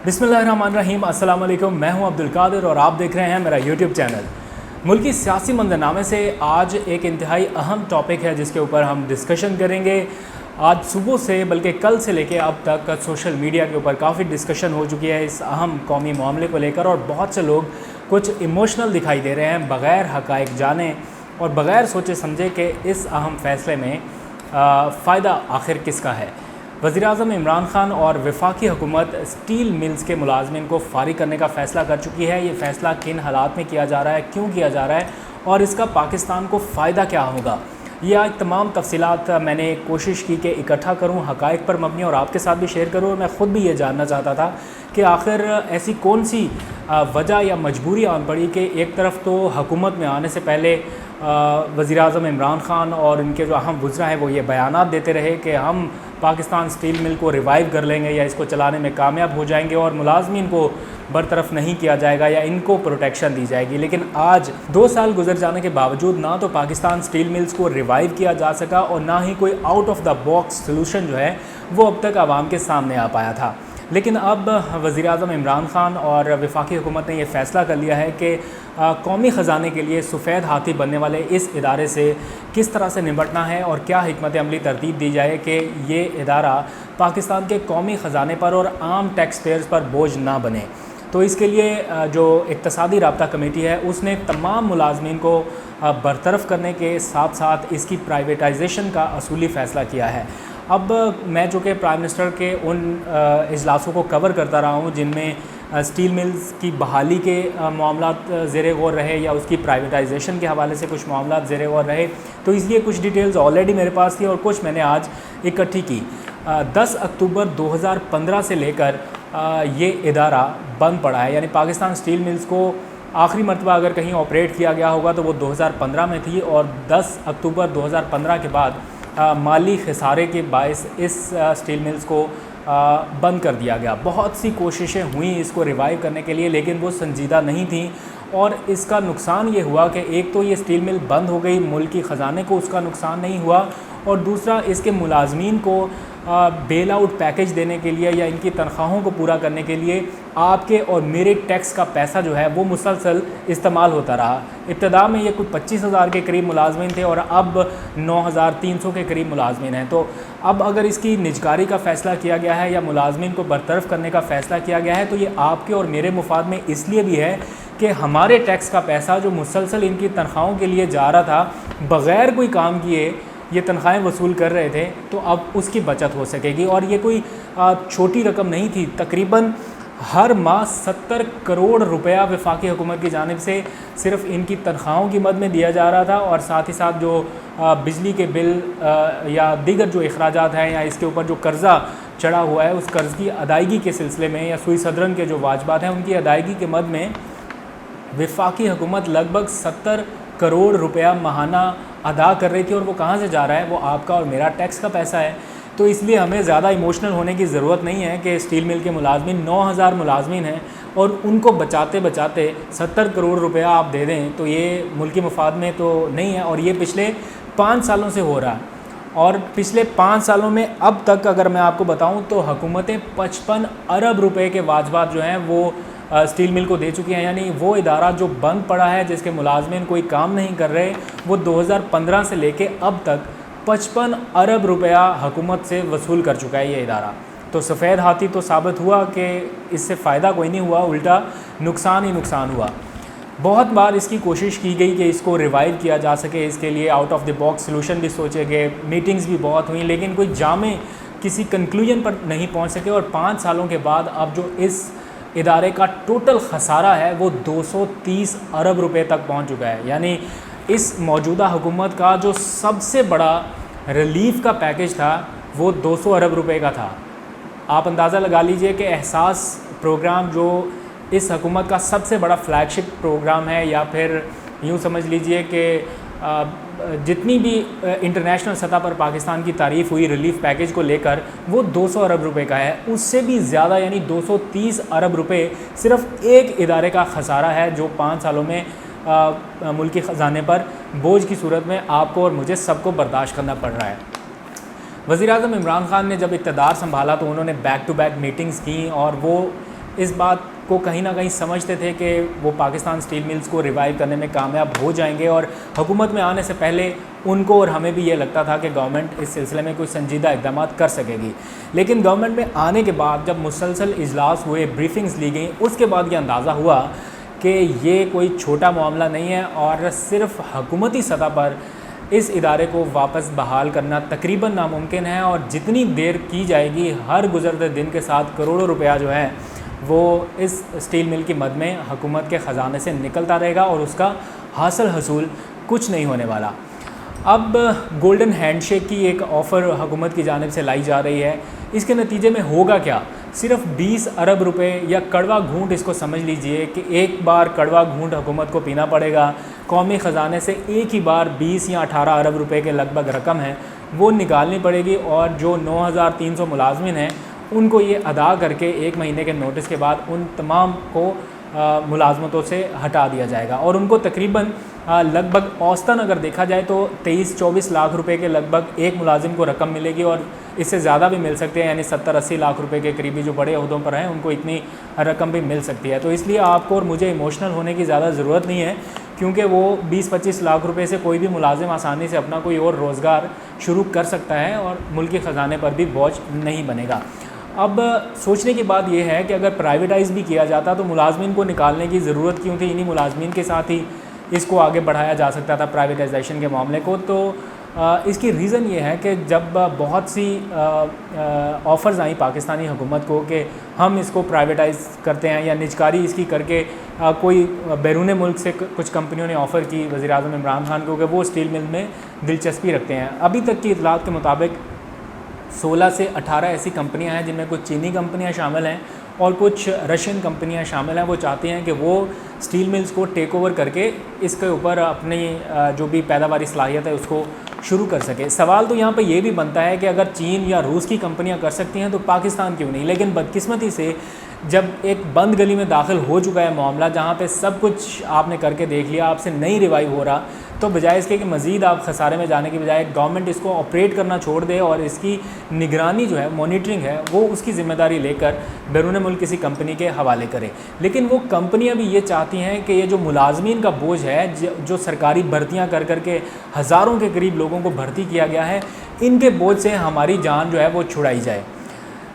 बिस्मिल्लाहिर्रहमानिर्रहीम। अस्सलाम वालेकुम। मैं हूं अब्दुल कादिर और आप देख रहे हैं मेरा यूट्यूब चैनल। मुल्की सियासी मंजरनामे से आज एक इंतहाई अहम टॉपिक है जिसके ऊपर हम डिस्कशन करेंगे। आज सुबह से बल्कि कल से लेके अब तक सोशल मीडिया के ऊपर काफ़ी डिस्कशन हो चुकी है इस अहम कौमी मामले को लेकर, और बहुत से लोग कुछ इमोशनल दिखाई दे रहे हैं बग़ैर हक़ाइक़ जाने और बग़ैर सोचे समझे कि इस अहम फ़ैसले में फ़ायदा आखिर किसका है। वज़ीर-ए-आज़म इमरान खान और वफाकी हुकूमत स्टील मिल्स के मुलाजमिन को फ़ारिग करने का फ़ैसला कर चुकी है। ये फ़ैसला किन हालात में किया जा रहा है, क्यों किया जा रहा है और इसका पाकिस्तान को फ़ायदा क्या होगा, यह तमाम तफसीलात मैंने कोशिश की कि इकट्ठा करूं, हक़ाइक़ पर मबनी, और आपके साथ भी शेयर करूं। और मैं ख़ुद भी ये जानना चाहता था कि आखिर ऐसी कौन सी वजह या मजबूरी आन पड़ी कि एक तरफ तो हुकूमत में आने से पहले वज़ीर-ए-आज़म इमरान खान और इनके जो अहम वज़रा हैं वो ये बयानात देते रहे कि हम पाकिस्तान स्टील मिल को रिवाइव कर लेंगे या इसको चलाने में कामयाब हो जाएंगे और मुलाजमीन को बरतरफ नहीं किया जाएगा या इनको प्रोटेक्शन दी जाएगी। लेकिन आज 2 साल गुजर जाने के बावजूद ना तो पाकिस्तान स्टील मिल्स को रिवाइव किया जा सका और ना ही कोई out of the box solution जो है वो अब तक आवाम के सामने आ पाया था। लेकिन अब वज़ीर-ए-आज़म इमरान खान और वफाकी हुकूमत ने यह फ़ैसला कर लिया है कि कौमी ख़जाने के लिए सफ़ेद हाथी बनने वाले इस इदारे से किस तरह से निपटना है और क्या हिकमत अमली तरतीब दी जाए कि ये इदारा पाकिस्तान के कौमी ख़जाने पर और आम टैक्स पेयर्स पर बोझ ना बने। तो इसके लिए जो इक़्तिसादी राब्ता कमेटी है उसने तमाम मुलाजमीन को बरतरफ करने के साथ साथ इसकी प्राइवेटाइजेशन का असूली फ़ैसला किया है। अब मैं जो कि प्राइम मिनिस्टर के उन इजलासों को कवर करता रहा हूँ जिनमें स्टील मिल्स की बहाली के मामलात ज़ेरे गौर रहे या उसकी प्राइवेटाइजेशन के हवाले से कुछ मामलात ज़ेरे गौर रहे, तो इसलिए कुछ डिटेल्स ऑलरेडी मेरे पास थी और कुछ मैंने आज इकट्ठी की। 10 अक्टूबर 2015 से लेकर ये इदारा बंद पड़ा है, यानी पाकिस्तान स्टील मिल्स को आखिरी मरतबा अगर कहीं ऑपरेट किया गया होगा तो वो 2015 में थी और 10 अक्टूबर 2015 के बाद माली खसारे के बायस इस स्टील मिल्स को बंद कर दिया गया। बहुत सी कोशिशें हुई इसको रिवाइव करने के लिए, लेकिन वो संजीदा नहीं थी और इसका नुकसान ये हुआ कि एक तो ये स्टील मिल बंद हो गई, मुल्क की ख़जाने को उसका नुकसान नहीं हुआ, और दूसरा इसके मुलाजमीन को बेल आउट पैकेज देने के लिए या इनकी तनख्वाहों को पूरा करने के लिए आपके और मेरे टैक्स का पैसा जो है वो मुसलसल इस्तेमाल होता रहा। इब्तदा में ये कुछ 25,000 के करीब मुलाजमीन थे और अब 9,300 के करीब मुलाजमीन हैं। तो अब अगर इसकी निजकारी का फ़ैसला किया गया है या मुलाजमीन को बरतरफ करने का फ़ैसला किया गया है तो ये आपके और मेरे मुफाद में इसलिए भी है कि हमारे टैक्स का पैसा जो मुसलसल इनकी तनख्वाहों के लिए जा रहा था, बग़ैर कोई काम किए ये तनख्वाहें वसूल कर रहे थे, तो अब उसकी बचत हो सकेगी। और ये कोई छोटी रकम नहीं थी, तकरीबन हर माह 70 करोड़ रुपया वफाकी हुकूमत की जानिब से सिर्फ इनकी तनख्वाहों की मद में दिया जा रहा था, और साथ ही साथ जो बिजली के बिल या दीगर जो अखराजात हैं या इसके ऊपर जो कर्ज़ा चढ़ा हुआ है उस कर्ज़ की अदायगी के सिलसिले में या सुई सदरन के जो वाजबात हैं उनकी अदायगी के मद में वफाकी हुकूमत लगभग 70 करोड़ रुपया माहाना अदा कर रही थी। और वो कहाँ से जा रहा है? वो आपका और मेरा टैक्स का पैसा है। तो इसलिए हमें ज़्यादा इमोशनल होने की ज़रूरत नहीं है कि स्टील मिल के मुलाजमीन 9,000 मुलाजमीन हैं और उनको बचाते बचाते 70 करोड़ रुपया आप दे दें तो ये मुल्की मफाद में तो नहीं है। और ये पिछले 5 सालों से हो रहा है, और पिछले 5 सालों में अब तक अगर मैं आपको बताऊं तो हुकूमतें 55 अरब रुपए के वाजबात जो हैं वो स्टील मिल को दे चुकी हैं। यानी वो इदारा जो बंद पड़ा है, जिसके मुलाजमीन कोई काम नहीं कर रहे, वो 2015 से लेके अब तक 55 अरब रुपया हुकूमत से वसूल कर चुका है ये इदारा। तो सफ़ेद हाथी तो साबित हुआ कि इससे फ़ायदा कोई नहीं हुआ, उल्टा नुकसान ही नुकसान हुआ। बहुत बार इसकी कोशिश की गई कि इसको रिवाइव किया जा सके, इसके लिए out of the box solution भी सोचे गए, मीटिंग्स भी बहुत हुई, लेकिन कोई जामे किसी कंक्लूजन पर नहीं पहुँच सके। और 5 सालों के बाद अब जो इस इदारे का टोटल ख़सारा है वो 230 अरब रुपए तक पहुंच चुका है। यानी इस मौजूदा हुकूमत का जो सबसे बड़ा रिलीफ़ का पैकेज था वो 200 अरब रुपए का था। आप अंदाज़ा लगा लीजिए कि एहसास प्रोग्राम जो इस हुकूमत का सबसे बड़ा फ्लैगशिप प्रोग्राम है, या फिर यूँ समझ लीजिए कि जितनी भी इंटरनेशनल सतह पर पाकिस्तान की तारीफ़ हुई रिलीफ़ पैकेज को लेकर, वो 200 अरब रुपए का है। उससे भी ज़्यादा यानी 230 अरब रुपए सिर्फ़ एक इदारे का ख़सारा है जो 5 सालों में मुल्की ख़जाने पर बोझ की सूरत में आपको और मुझे सबको बर्दाश्त करना पड़ रहा है। वज़ीर-ए-आज़म इमरान खान ने जब इक़्तिदार संभाला तो उन्होंने बैक टू बैक मीटिंग्स की और वो इस बात को कहीं ना कहीं समझते थे कि वो पाकिस्तान स्टील मिल्स को रिवाइव करने में कामयाब हो जाएंगे, और हुकूमत में आने से पहले उनको और हमें भी ये लगता था कि गवर्नमेंट इस सिलसिले में कोई संजीदा इक़दाम कर सकेगी। लेकिन गवर्नमेंट में आने के बाद जब मुसलसल इजलास हुए, ब्रीफिंग्स ली गई, उसके बाद ये अंदाज़ा हुआ कि ये कोई छोटा मामला नहीं है और सिर्फ हुकूमती सतह पर इस इदारे को वापस बहाल करना तकरीबन नामुमकिन है, और जितनी देर की जाएगी हर गुज़रते दिन के साथ करोड़ों रुपया जो है वो इस स्टील मिल की मद में हुकूमत के ख़जाने से निकलता रहेगा और उसका हासिल हसूल कुछ नहीं होने वाला। अब गोल्डन हैंडशेक की एक ऑफ़र हुकूमत की जानिब से लाई जा रही है। इसके नतीजे में होगा क्या? सिर्फ 20 अरब रुपए या कड़वा घूंट, इसको समझ लीजिए कि एक बार कड़वा घूंट हुकूमत को पीना पड़ेगा। कौमी ख़जाने से एक ही बार 20 या 18 अरब रुपए के लगभग रकम है वो निकालनी पड़ेगी, और जो 9,300 मुलाजमिन हैं उनको ये अदा करके 1 महीने के नोटिस के बाद उन तमाम को मुलाजमतों से हटा दिया जाएगा, और उनको तकरीबन लगभग औसतन अगर देखा जाए तो 23-24 लाख रुपए के लगभग एक मुलाजिम को रकम मिलेगी, और इससे ज़्यादा भी मिल सकते हैं, यानी 70-80 लाख रुपए के करीबी जो बड़े अहदों पर हैं उनको इतनी रकम भी मिल सकती है। तो इसलिए आपको और मुझे इमोशनल होने की ज़्यादा ज़रूरत नहीं है, क्योंकि वो 20-25 लाख रुपए से कोई भी मुलाजिम आसानी से अपना कोई और रोज़गार शुरू कर सकता है और मुल्की ख़जाने पर भी बोझ नहीं बनेगा। अब सोचने की बात यह है कि अगर प्राइवेटाइज़ भी किया जाता तो मुलाजमिन को निकालने की ज़रूरत क्यों थी? इन्हीं मुलाजमिन के साथ ही इसको आगे बढ़ाया जा सकता था प्राइवेटाइजेशन के मामले को। तो इसकी रीज़न ये है कि जब बहुत सी ऑफ़र्स आई पाकिस्तानी हुकूमत को कि हम इसको प्राइवेटाइज़ करते हैं या निजकारी इसकी करके, कोई बैरून मुल्क से कुछ कंपनियों ने ऑफ़र की वज़ीर-ए-आज़म इमरान खान को कि वो स्टील मिल में दिलचस्पी रखते हैं। अभी तक की इतलात के मुताबिक 16 से 18 ऐसी कंपनियां हैं जिनमें कुछ चीनी कंपनियां शामिल हैं और कुछ रशियन कंपनियां शामिल हैं। वो चाहती हैं कि वो स्टील मिल्स को टेक ओवर करके इसके ऊपर अपनी जो भी पैदावारी सलाहियत है उसको शुरू कर सके। सवाल तो यहाँ पे ये भी बनता है कि अगर चीन या रूस की कंपनियां कर सकती हैं तो पाकिस्तान क्यों नहीं? लेकिन बदकिस्मती से जब एक बंद गली में दाखिल हो चुका है मामला, जहाँ पे सब कुछ आपने करके देख लिया, आपसे नहीं रिवाइव हो रहा, तो बजाय इसके कि मज़ीद आप खसारे में जाने की बजाय गवर्नमेंट इसको ऑपरेट करना छोड़ दे और इसकी निगरानी जो है, मॉनिटरिंग है, वो उसकी ज़िम्मेदारी लेकर बैरून मुल्क किसी कंपनी के हवाले करे। लेकिन वो कंपनियां भी ये चाहती हैं कि ये जो मुलाजमीन का बोझ है, जो सरकारी भर्तियां कर करके हज़ारों के करीब लोगों को भर्ती किया गया है, इनके बोझ से हमारी जान जो है वो छुड़ाई जाए।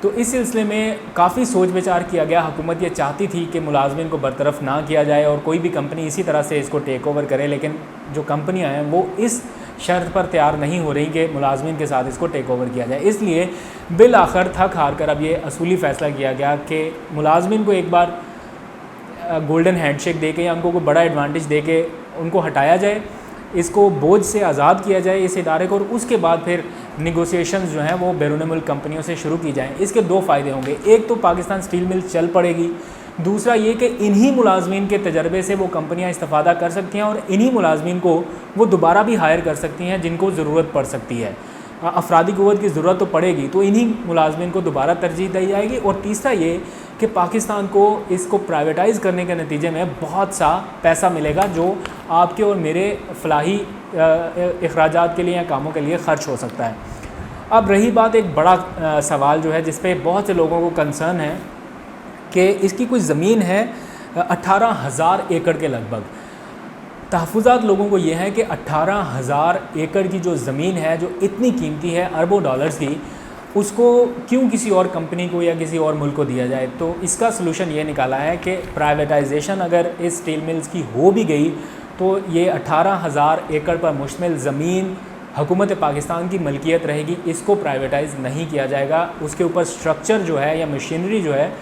तो इस सिलसिले में काफ़ी सोच विचार किया गया। हुकूमत ये चाहती थी कि मुलाजमिन को बरतरफ ना किया जाए और कोई भी कंपनी इसी तरह से इसको टेक ओवर करे, लेकिन जो कंपनियां हैं वो इस शर्त पर तैयार नहीं हो रही कि मुलाजमिन के साथ इसको टेक ओवर किया जाए। इसलिए बिल आखिर थक हार कर अब ये असूली फ़ैसला किया गया कि मुलाजमिन को एक बार गोल्डन हैंडशेक दे के या उनको कोई बड़ा एडवांटेज दे के उनको हटाया जाए, इसको बोझ से आज़ाद किया जाए इस इदारे को, और उसके बाद फिर निगोसिएशंस जो हैं वो बैरून मुल्क कंपनियों से शुरू की जाएँ। इसके दो फ़ायदे होंगे, एक तो पाकिस्तान स्टील मिल चल पड़ेगी, दूसरा ये कि इन्हीं मुलाजमीन के तजर्बे से वो कंपनियां इस्तिफ़ादा कर सकती हैं और इन्हीं मुलाजमीन को वो दोबारा भी हायर कर सकती हैं जिनको ज़रूरत पड़ सकती है। अफरादी क़ुव्वत की ज़रूरत तो पड़ेगी, तो इन्हीं मुलाजमीन को दोबारा तरजीह दी जाएगी। और तीसरा ये कि पाकिस्तान को इसको प्राइवेटाइज़ करने के नतीजे में बहुत सा पैसा मिलेगा जो आपके और मेरे फलाही अखराजात के लिए या कामों के लिए ख़र्च हो सकता है। अब रही बात एक बड़ा सवाल जो है जिस पे बहुत से लोगों को कंसर्न है कि इसकी कुछ ज़मीन है 18,000 एकड़ के लगभग। तहफ़्फ़ुज़ात लोगों को ये है कि 18,000 एकड़ की जो ज़मीन है, जो इतनी कीमती है अरबों डॉलर्स की, उसको क्यों किसी और कंपनी को या किसी और मुल्क को दिया जाए। तो इसका सलूशन ये निकाला है कि प्राइवेटाइजेशन अगर इस स्टील मिल्स की हो भी गई तो ये 18,000 एकड़ पर मुश्तमिल ज़मीन हुकूमत पाकिस्तान की मलकियत रहेगी, इसको प्राइवेटाइज़ नहीं किया जाएगा। उसके ऊपर स्ट्रक्चर जो है या मशीनरी जो है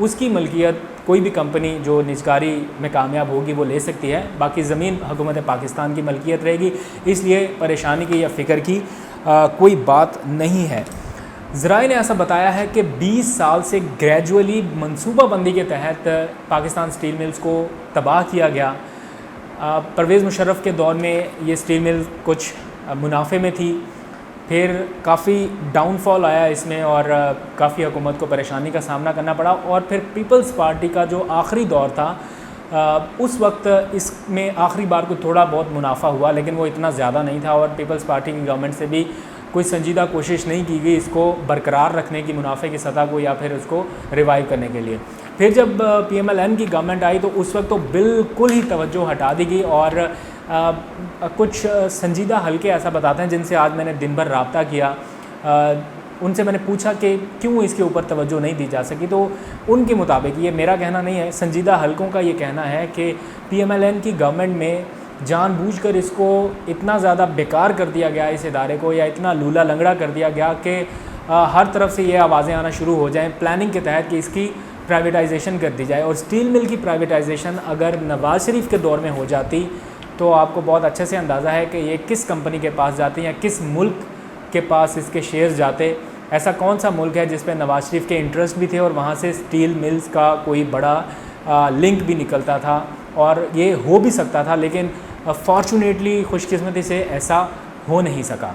उसकी मलकियत कोई भी कंपनी जो निजकारी में कामयाब होगी वो ले सकती है, बाकी ज़मीन हुकूमत पाकिस्तान की मलकियत रहेगी। इसलिए परेशानी की या फ़िक्र की कोई बात नहीं है। ज़राए ने ऐसा बताया है कि 20 साल से ग्रेजुअली मनसूबाबंदी के तहत पाकिस्तान स्टील मिल्स को तबाह किया गया। परवेज़ मुशर्रफ के दौर में ये स्टील मिल कुछ मुनाफे में थी, फिर काफ़ी डाउनफॉल आया इसमें और काफ़ी हुकूमत को परेशानी का सामना करना पड़ा। और फिर पीपल्स पार्टी का जो आखिरी दौर था, उस वक्त इसमें आखिरी बार को थोड़ा बहुत मुनाफा हुआ, लेकिन वो इतना ज़्यादा नहीं था और पीपल्स पार्टी की गवर्नमेंट से भी कोई संजीदा कोशिश नहीं की गई इसको बरकरार रखने की, मुनाफे की सतह को, या फिर उसको रिवाइव करने के लिए। پھر جب PMLN کی گورنمنٹ آئی تو اس وقت تو بالکل ہی توجہ ہٹا دی گئی، اور کچھ سنجیدہ حلقے ایسا بتاتے ہیں جن سے آج میں نے دن بھر رابطہ کیا، ان سے میں نے پوچھا کہ کیوں اس کے اوپر توجہ نہیں دی جا سکی، تو ان کے مطابق، یہ میرا کہنا نہیں ہے، سنجیدہ حلقوں کا یہ کہنا ہے کہ PMLN کی گورنمنٹ میں جان بوجھ کر اس کو اتنا زیادہ بیکار کر دیا گیا اس ادارے کو، یا اتنا لولا لنگڑا کر دیا گیا کہ ہر طرف سے یہ آوازیں آنا شروع ہو جائیں پلاننگ کے تحت کہ اس کی پرائیویٹائزیشن کر دی جائے۔ اور اسٹیل مل کی پرائیویٹائزیشن اگر نواز شریف کے دور میں ہو جاتی تو آپ کو بہت اچھے سے اندازہ ہے کہ یہ کس کمپنی کے پاس جاتی یا کس ملک کے پاس اس کے شیئرز جاتے۔ ایسا کون سا ملک ہے جس پہ نواز شریف کے انٹرسٹ بھی تھے اور وہاں سے اسٹیل ملز کا کوئی بڑا لنک بھی نکلتا تھا، اور یہ ہو بھی سکتا تھا، لیکن فارچونیٹلی، خوش قسمتی سے ایسا ہو نہیں سکا۔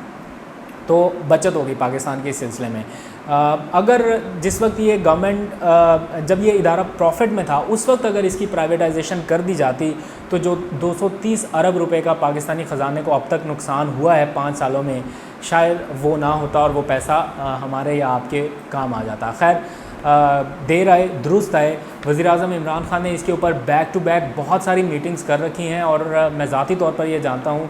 تو بچت ہوگی پاکستان کے اس سلسلے میں۔ اگر جس وقت یہ گورنمنٹ، جب یہ ادارہ پروفٹ میں تھا، اس وقت اگر اس کی پرائیویٹائزیشن کر دی جاتی تو جو 230 ارب روپے کا پاکستانی خزانے کو اب تک نقصان ہوا ہے 5 سالوں میں، شاید وہ نہ ہوتا اور وہ پیسہ ہمارے یا آپ کے کام آ جاتا۔ خیر، دیر آئے درست آئے، وزیراعظم عمران خان نے اس کے اوپر بیک ٹو بیک بہت ساری میٹنگز کر رکھی ہیں، اور میں ذاتی طور پر یہ جانتا ہوں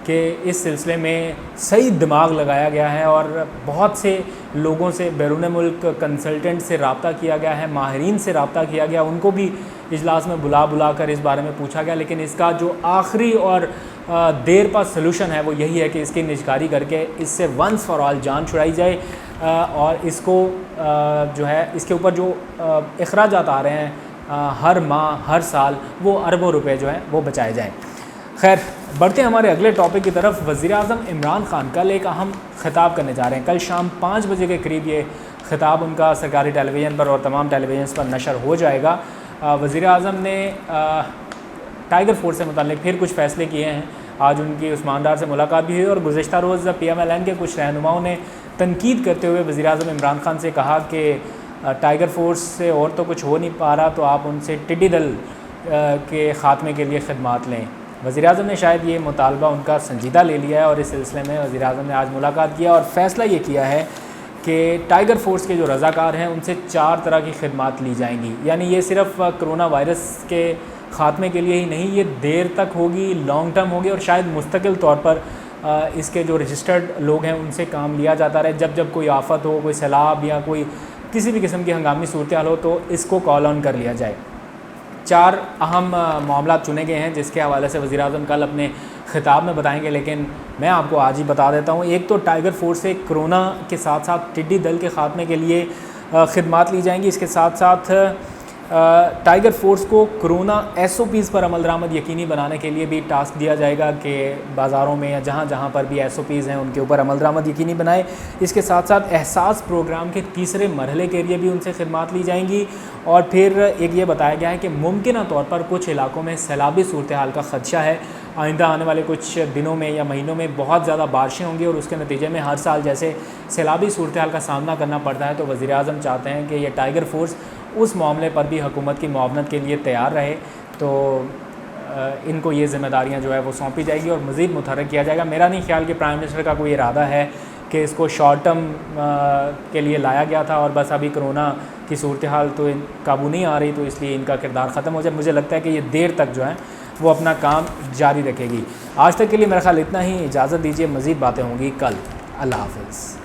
کہ اس سلسلے میں صحیح دماغ لگایا گیا ہے، اور بہت سے لوگوں سے، بیرون ملک کنسلٹنٹ سے رابطہ کیا گیا ہے، ماہرین سے رابطہ کیا گیا، ان کو بھی اجلاس میں بلا کر اس بارے میں پوچھا گیا، لیکن اس کا جو آخری اور دیر پا سلوشن ہے وہ یہی ہے کہ اس کی نجکاری کر کے اس سے ونس فار آل جان چھڑائی جائے، اور اس کو جو ہے اس کے اوپر جو اخراجات آ رہے ہیں ہر ماہ ہر سال، وہ اربوں روپے جو ہیں وہ بچائے جائیں۔ خیر، بڑھتے ہیں ہمارے اگلے ٹاپک کی طرف۔ وزیراعظم عمران خان کل ایک اہم خطاب کرنے جا رہے ہیں۔ کل شام 5 بجے کے قریب یہ خطاب ان کا سرکاری ٹیلی ویژن پر اور تمام ٹیلی ویژنس پر نشر ہو جائے گا۔ وزیراعظم نے ٹائیگر فورس سے متعلق پھر کچھ فیصلے کیے ہیں۔ آج ان کی عثمان ڈار سے ملاقات بھی ہوئی، اور گزشتہ روز PMLN کے کچھ رہنماؤں نے تنقید کرتے ہوئے وزیراعظم عمران خان سے کہا کہ ٹائیگر فورس سے اور تو کچھ ہو نہیں پا رہا، تو آپ ان سے ٹڈی دل کے خاتمے کے لیے خدمات لیں۔ وزیراعظم نے شاید یہ مطالبہ ان کا سنجیدہ لے لیا ہے، اور اس سلسلے میں وزیراعظم نے آج ملاقات کیا اور فیصلہ یہ کیا ہے کہ ٹائیگر فورس کے جو رضاکار ہیں ان سے 4 طرح کی خدمات لی جائیں گی۔ یعنی یہ صرف کرونا وائرس کے خاتمے کے لیے ہی نہیں، یہ دیر تک ہوگی، لانگ ٹرم ہوگی، اور شاید مستقل طور پر اس کے جو رجسٹرڈ لوگ ہیں ان سے کام لیا جاتا رہے۔ جب کوئی آفت ہو، کوئی سیلاب یا کوئی کسی بھی قسم کی ہنگامی صورتحال ہو تو اس کو کال آن کر لیا جائے۔ 4 اہم معاملات چنے گئے ہیں جس کے حوالے سے وزیراعظم کل اپنے خطاب میں بتائیں گے، لیکن میں آپ کو آج ہی بتا دیتا ہوں۔ ایک تو ٹائیگر فورس سے کرونا کے ساتھ ساتھ ٹڈی دل کے خاتمے کے لیے خدمات لی جائیں گی۔ اس کے ساتھ ساتھ ٹائیگر فورس کو کرونا SOPs پر عمل درآمد یقینی بنانے کے لیے بھی ٹاسک دیا جائے گا کہ بازاروں میں یا جہاں جہاں پر بھی SOPs ہیں ان کے اوپر عمل درآمد یقینی بنائے۔ اس کے ساتھ ساتھ احساس پروگرام کے تیسرے مرحلے کے لیے بھی ان سے خدمات لی جائیں گی، اور پھر ایک یہ بتایا گیا ہے کہ ممکنہ طور پر کچھ علاقوں میں سیلابی صورتحال کا خدشہ ہے۔ آئندہ آنے والے کچھ دنوں میں یا مہینوں میں بہت زیادہ بارشیں ہوں گی، اور اس کے نتیجے میں ہر سال جیسے سیلابی صورتحال کا سامنا کرنا پڑتا ہے، تو وزیراعظم چاہتے ہیں کہ یہ ٹائیگر فورس اس معاملے پر بھی حکومت کی معاونت کے لیے تیار رہے، تو ان کو یہ ذمہ داریاں جو ہے وہ سونپی جائے گی اور مزید متحرک کیا جائے گا۔ میرا نہیں خیال کہ پرائم منسٹر کا کوئی ارادہ ہے کہ اس کو شارٹ ٹرم کے لیے لایا گیا تھا اور بس ابھی کرونا کی صورتحال تو قابو نہیں آ رہی تو اس لیے ان کا کردار ختم ہو جائے۔ مجھے لگتا ہے کہ یہ دیر تک جو ہے وہ اپنا کام جاری رکھے گی۔ آج تک کے لیے میرا خیال اتنا ہی، اجازت دیجیے، مزید باتیں ہوں گی کل۔ اللہ حافظ۔